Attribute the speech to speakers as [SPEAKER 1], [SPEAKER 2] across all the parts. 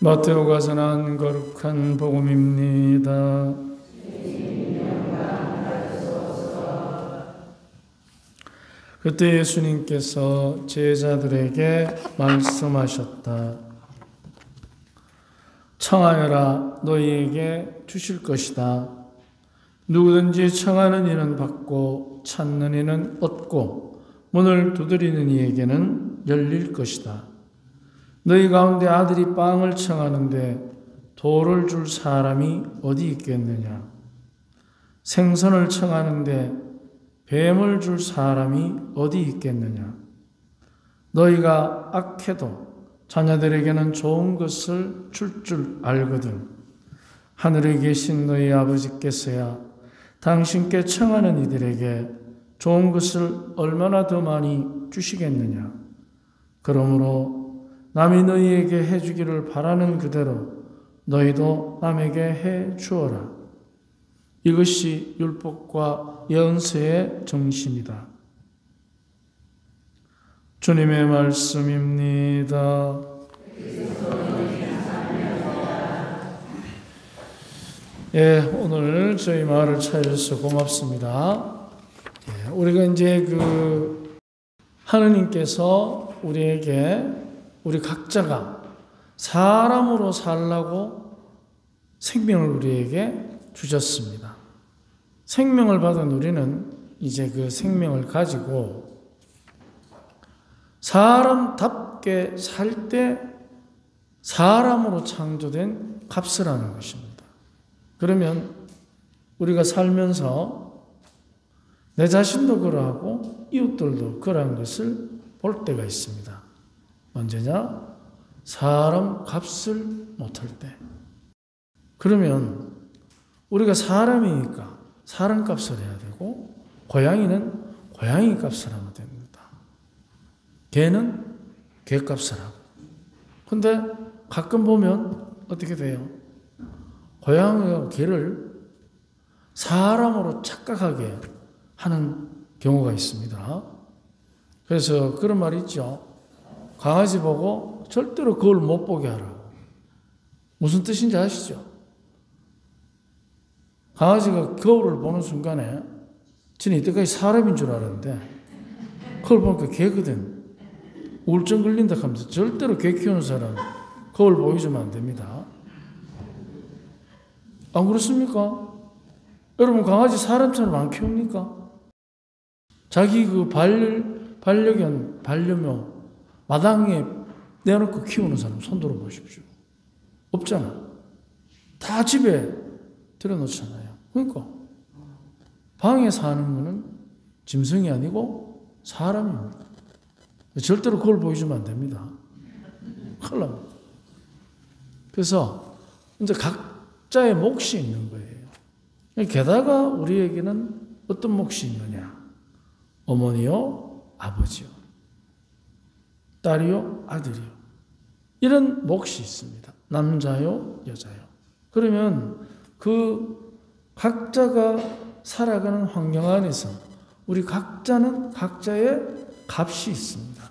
[SPEAKER 1] 마테오가 전한 거룩한 복음입니다. 그때 예수님께서 제자들에게 말씀하셨다. 청하여라, 너희에게 주실 것이다. 누구든지 청하는 이는 받고 찾는 이는 얻고 문을 두드리는 이에게는 열릴 것이다. 너희 가운데 아들이 빵을 청하는데 돌을 줄 사람이 어디 있겠느냐? 생선을 청하는데 뱀을 줄 사람이 어디 있겠느냐? 너희가 악해도 자녀들에게는 좋은 것을 줄 알거든. 하늘에 계신 너희 아버지께서야 당신께 청하는 이들에게 좋은 것을 얼마나 더 많이 주시겠느냐? 그러므로 남이 너희에게 해주기를 바라는 그대로 너희도 남에게 해 주어라. 이것이 율법과 연서의 정신이다. 주님의 말씀입니다. 예, 오늘 저희 마을을 찾아주셔서 고맙습니다. 예, 우리가 이제 하느님께서 우리 각자가 사람으로 살라고 생명을 우리에게 주셨습니다. 생명을 받은 우리는 이제 그 생명을 가지고 사람답게 살 때 사람으로 창조된 값을 하는 것입니다. 그러면 우리가 살면서 내 자신도 그러하고 이웃들도 그러한 것을 볼 때가 있습니다. 언제냐? 사람 값을 못할 때. 그러면 우리가 사람이니까 사람 값을 해야 되고 고양이는 고양이 값을 하면 됩니다. 개는 개 값을 하고. 근데 가끔 보면 어떻게 돼요? 고양이와 개를 사람으로 착각하게 하는 경우가 있습니다. 그래서 그런 말이 있죠. 강아지 보고 절대로 거울 못 보게 하라고. 무슨 뜻인지 아시죠? 강아지가 거울을 보는 순간에 저는 이때까지 사람인 줄 알았는데 거울 보니까 개거든. 우울증 걸린다 하면서 절대로 개 키우는 사람 거울 보여주면 안 됩니다. 안 그렇습니까? 여러분 강아지 사람처럼 안 키웁니까? 자기 반려견, 반려묘 마당에 내놓고 키우는 사람 손 들어보십시오. 없잖아. 다 집에 들여놓잖아요. 그러니까 방에 사는 거는 짐승이 아니고 사람입니다. 절대로 그걸 보여주면 안 됩니다. 큰일 납니다. 그래서 이제 각자의 몫이 있는 거예요. 게다가 우리에게는 어떤 몫이 있느냐? 어머니요, 아버지요, 딸이요, 아들이요. 이런 몫이 있습니다. 남자요, 여자요. 그러면 그 각자가 살아가는 환경 안에서 우리 각자는 각자의 값이 있습니다.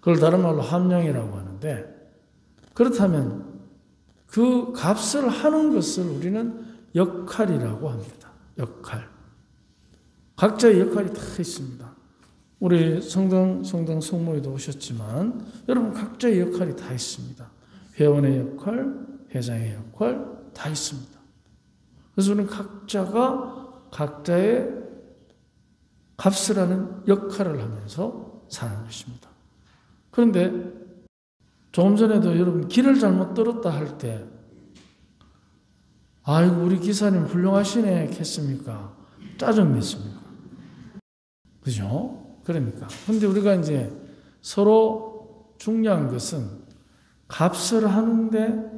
[SPEAKER 1] 그걸 다른 말로 함량이라고 하는데, 그렇다면 그 값을 하는 것을 우리는 역할이라고 합니다. 역할. 각자의 역할이 다 있습니다. 우리 성당 성모에도 오셨지만 여러분 각자의 역할이 다 있습니다. 회원의 역할, 회장의 역할 다 있습니다. 그래서 우리는 각자가 각자의 값을 하는 역할을 하면서 사는 것입니다. 그런데 조금 전에도 여러분 길을 잘못 들었다 할 때 아이고 우리 기사님 훌륭하시네 했습니까? 짜증냈습니까? 그죠? 그러니까. 근데 우리가 이제 서로 중요한 것은 값을 하는데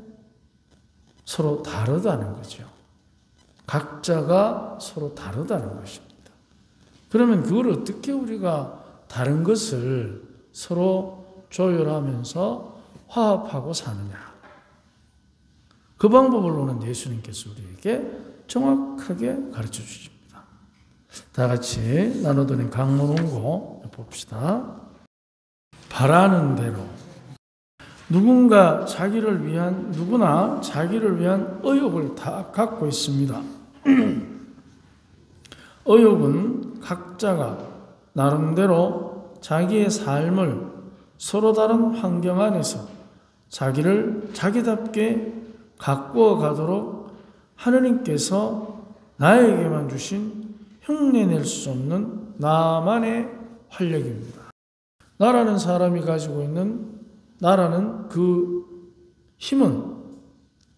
[SPEAKER 1] 서로 다르다는 거죠. 각자가 서로 다르다는 것입니다. 그러면 그걸 어떻게 우리가 다른 것을 서로 조율하면서 화합하고 사느냐. 그 방법을 오늘 예수님께서 우리에게 정확하게 가르쳐 주십니다. 다 같이 나눠드린 강문 원고 봅시다. 바라는 대로 누구나 자기를 위한 의욕을 다 갖고 있습니다. 의욕은 각자가 나름대로 자기의 삶을 서로 다른 환경 안에서 자기를 자기답게 가꾸어 가도록 하느님께서 나에게만 주신 흉내낼 수 없는 나만의 활력입니다. 나라는 사람이 가지고 있는 나라는 그 힘은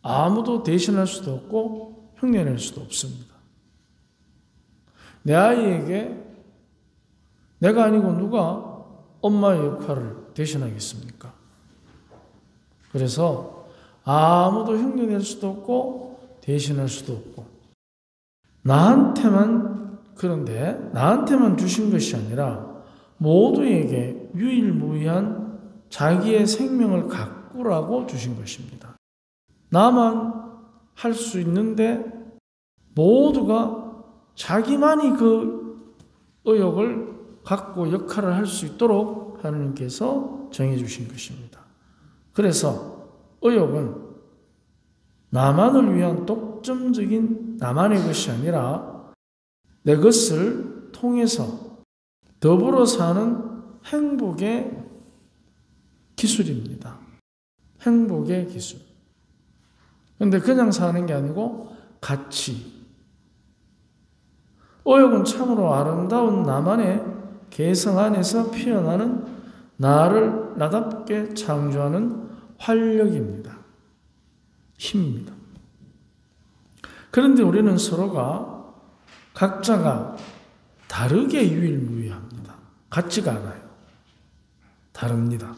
[SPEAKER 1] 아무도 대신할 수도 없고 흉내낼 수도 없습니다. 내 아이에게 내가 아니고 누가 엄마의 역할을 대신하겠습니까? 그래서 아무도 흉내낼 수도 없고 대신할 수도 없고 그런데 나한테만 주신 것이 아니라 모두에게 유일무이한 자기의 생명을 가꾸라고 주신 것입니다. 나만 할 수 있는데 모두가 자기만이 그 의욕을 갖고 역할을 할 수 있도록 하나님께서 정해주신 것입니다. 그래서 의욕은 나만을 위한 독점적인 나만의 것이 아니라 내 것을 통해서 더불어 사는 행복의 기술입니다. 행복의 기술. 그런데 그냥 사는 게 아니고 가치. 의욕은 참으로 아름다운 나만의 개성 안에서 피어나는 나를 나답게 창조하는 활력입니다. 힘입니다. 그런데 우리는 서로가 각자가 다르게 유일무이합니다. 같지가 않아요. 다릅니다.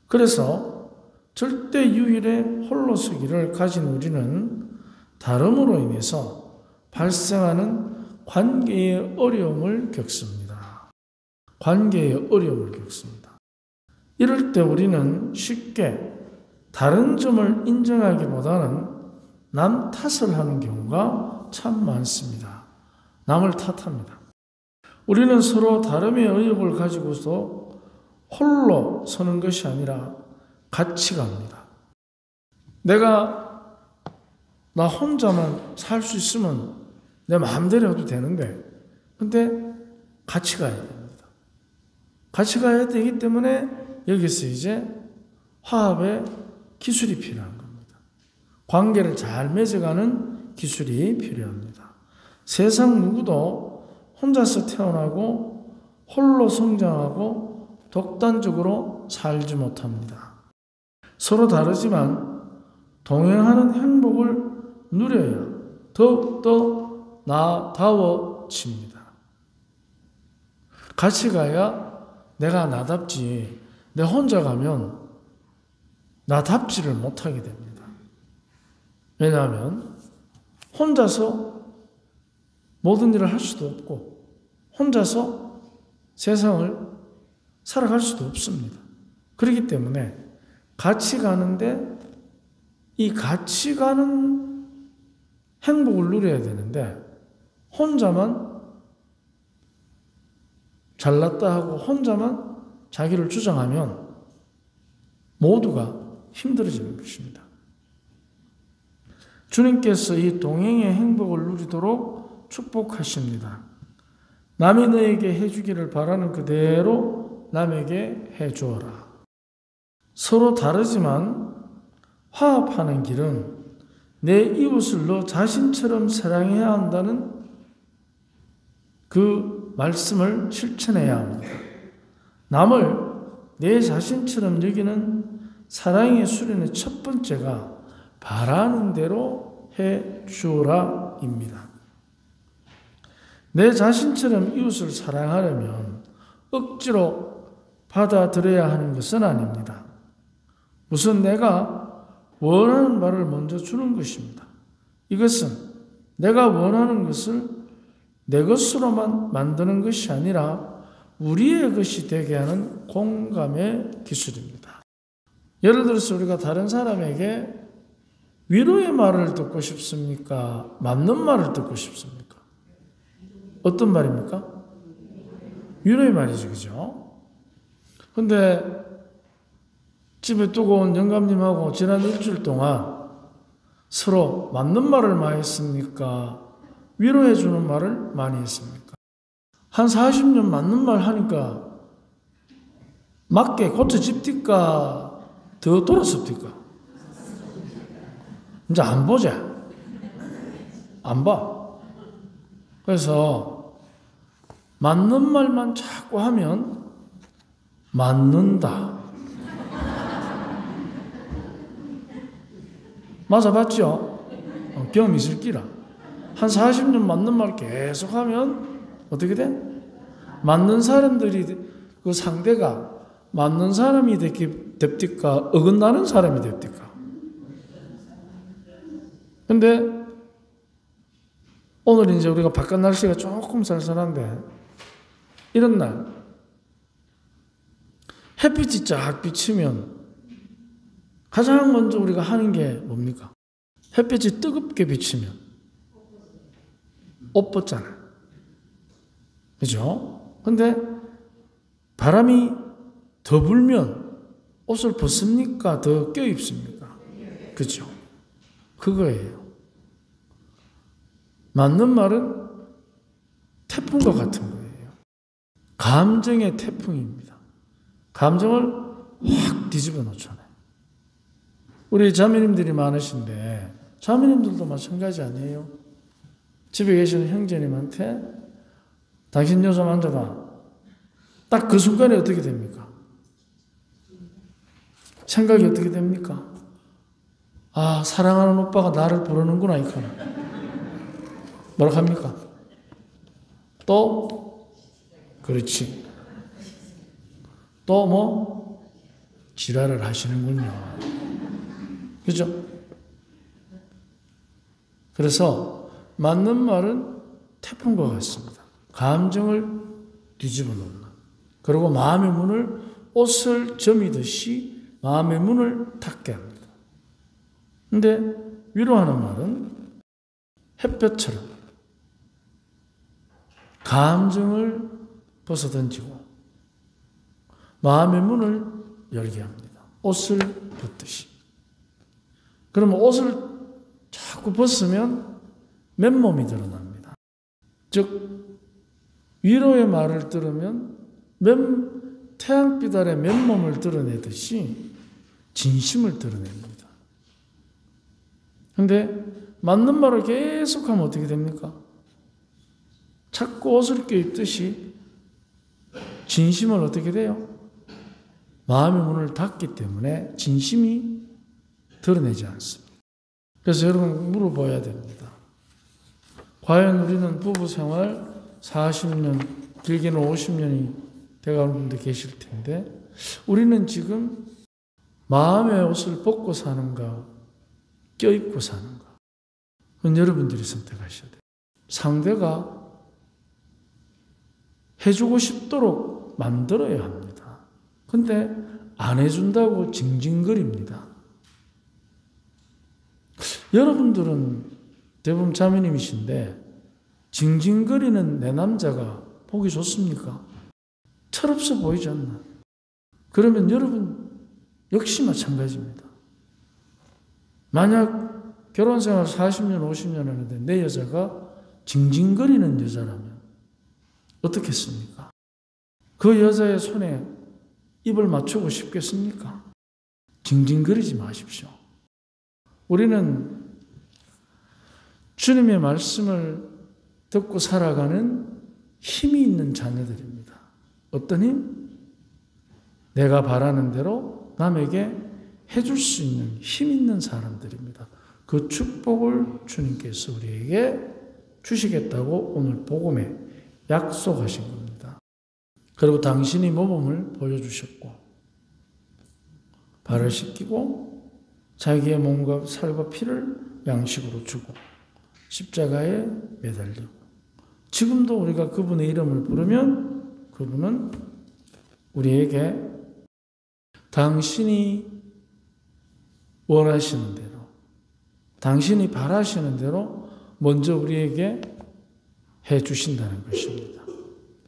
[SPEAKER 1] 그래서 절대 유일의 홀로서기를 가진 우리는 다름으로 인해서 발생하는 관계의 어려움을 겪습니다. 관계의 어려움을 겪습니다. 이럴 때 우리는 쉽게 다른 점을 인정하기보다는 남 탓을 하는 경우가 참 많습니다. 남을 탓합니다. 우리는 서로 다름의 의욕을 가지고서 홀로 서는 것이 아니라 같이 갑니다. 나 혼자만 살 수 있으면 내 마음대로 해도 되는데, 근데 같이 가야 됩니다. 같이 가야 되기 때문에 여기서 이제 화합의 기술이 필요한 겁니다. 관계를 잘 맺어가는 기술이 필요합니다. 세상 누구도 혼자서 태어나고 홀로 성장하고 독단적으로 살지 못합니다. 서로 다르지만 동행하는 행복을 누려야 더욱더 나다워집니다. 같이 가야 내가 나답지, 내 혼자 가면 나답지를 못하게 됩니다. 왜냐하면 혼자서 모든 일을 할 수도 없고 혼자서 세상을 살아갈 수도 없습니다. 그렇기 때문에 같이 가는데 이 같이 가는 행복을 누려야 되는데 혼자만 잘났다 하고 혼자만 자기를 주장하면 모두가 힘들어지는 것입니다. 주님께서 이 동행의 행복을 누리도록 축복하십니다. 남이 너에게 해주기를 바라는 그대로 남에게 해주어라. 서로 다르지만 화합하는 길은 내 이웃을 너 자신처럼 사랑해야 한다는 그 말씀을 실천해야 합니다. 남을 내 자신처럼 여기는 사랑의 수련의 첫 번째가 바라는 대로 해주라입니다. 내 자신처럼 이웃을 사랑하려면 억지로 받아들여야 하는 것은 아닙니다. 우선 내가 원하는 바를 먼저 주는 것입니다. 이것은 내가 원하는 것을 내 것으로만 만드는 것이 아니라 우리의 것이 되게 하는 공감의 기술입니다. 예를 들어서 우리가 다른 사람에게 위로의 말을 듣고 싶습니까? 맞는 말을 듣고 싶습니까? 어떤 말입니까? 위로의 말이죠, 그죠? 근데 집에 두고 온 영감님하고 지난 일주일 동안 서로 맞는 말을 많이 했습니까? 위로해 주는 말을 많이 했습니까? 한 40년 맞는 말 하니까 맞게 고쳐집니까? 더 돌았습니까? 이제 안 보자. 안 봐. 그래서 맞는 말만 자꾸 하면 맞는다. 맞아봤죠? 경험 있을 끼라. 한 40년 맞는 말 계속 하면 어떻게 돼? 맞는 사람들이, 그 상대가 맞는 사람이 됩니까? 어긋나는 사람이 됩니까? 근데 오늘 이제 우리가 바깥 날씨가 조금 쌀쌀한데 이런 날 햇빛이 쫙 비치면 가장 먼저 우리가 하는 게 뭡니까? 햇빛이 뜨겁게 비치면 옷 벗잖아요. 그죠? 근데 바람이 더 불면 옷을 벗습니까? 더 껴입습니까? 그죠? 그거예요. 맞는 말은 태풍과 같은 거예요. 감정의 태풍입니다. 감정을 확 뒤집어 놓잖아요. 우리 자매님들이 많으신데 자매님들도 마찬가지 아니에요? 집에 계시는 형제님한테 당신 요즘 앉아봐. 딱 그 순간에 어떻게 됩니까? 생각이 어떻게 됩니까? 아, 사랑하는 오빠가 나를 부르는구나, 이거는. 뭐라고 합니까? 또? 그렇지. 또 뭐? 지랄을 하시는군요. 그죠? 그래서 맞는 말은 태풍과 같습니다. 감정을 뒤집어 놓는. 그리고 마음의 문을 옷을 저미듯이 마음의 문을 닫게 합니다. 근데 위로하는 말은 햇볕처럼 감정을 벗어던지고 마음의 문을 열게 합니다. 옷을 벗듯이. 그러면 옷을 자꾸 벗으면 맨몸이 드러납니다. 즉 위로의 말을 들으면 태양빛 아래 맨몸을 드러내듯이 진심을 드러냅니다. 그런데 맞는 말을 계속하면 어떻게 됩니까? 자꾸 옷을 껴입듯이 진심을 어떻게 돼요? 마음의 문을 닫기 때문에 진심이 드러내지 않습니다. 그래서 여러분 물어봐야 됩니다. 과연 우리는 부부 생활 40년, 길게는 50년이 돼가는 분들 계실 텐데 우리는 지금 마음의 옷을 벗고 사는가, 껴입고 사는가? 그건 여러분들이 선택하셔야 돼요. 상대가 해주고 싶도록 만들어야 합니다. 근데 안 해준다고 징징거립니다. 여러분들은 대부분 자매님이신데 징징거리는 내 남자가 보기 좋습니까? 철없어 보이지 않나? 그러면 여러분 역시 마찬가지입니다. 만약 결혼생활 40년, 50년 하는데 내 여자가 징징거리는 여자라면 어떻겠습니까? 그 여자의 손에 입을 맞추고 싶겠습니까? 징징거리지 마십시오. 우리는 주님의 말씀을 듣고 살아가는 힘이 있는 자녀들입니다. 어떤 힘? 내가 바라는 대로 남에게 해줄 수 있는 힘 있는 사람들입니다. 그 축복을 주님께서 우리에게 주시겠다고 오늘 복음에 약속하신 겁니다. 그리고 당신이 모범을 보여주셨고 발을 씻기고 자기의 몸과 살과 피를 양식으로 주고 십자가에 매달리고 지금도 우리가 그분의 이름을 부르면 그분은 우리에게 당신이 원하시는 대로 당신이 바라시는 대로 먼저 우리에게 해 주신다는 것입니다.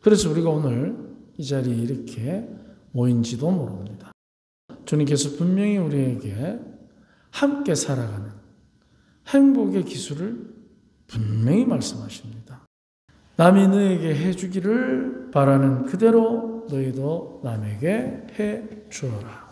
[SPEAKER 1] 그래서 우리가 오늘 이 자리에 이렇게 모인지도 모릅니다. 주님께서 분명히 우리에게 함께 살아가는 행복의 기술을 분명히 말씀하십니다. 남이 너에게 해주기를 바라는 그대로 너희도 남에게 해 주어라.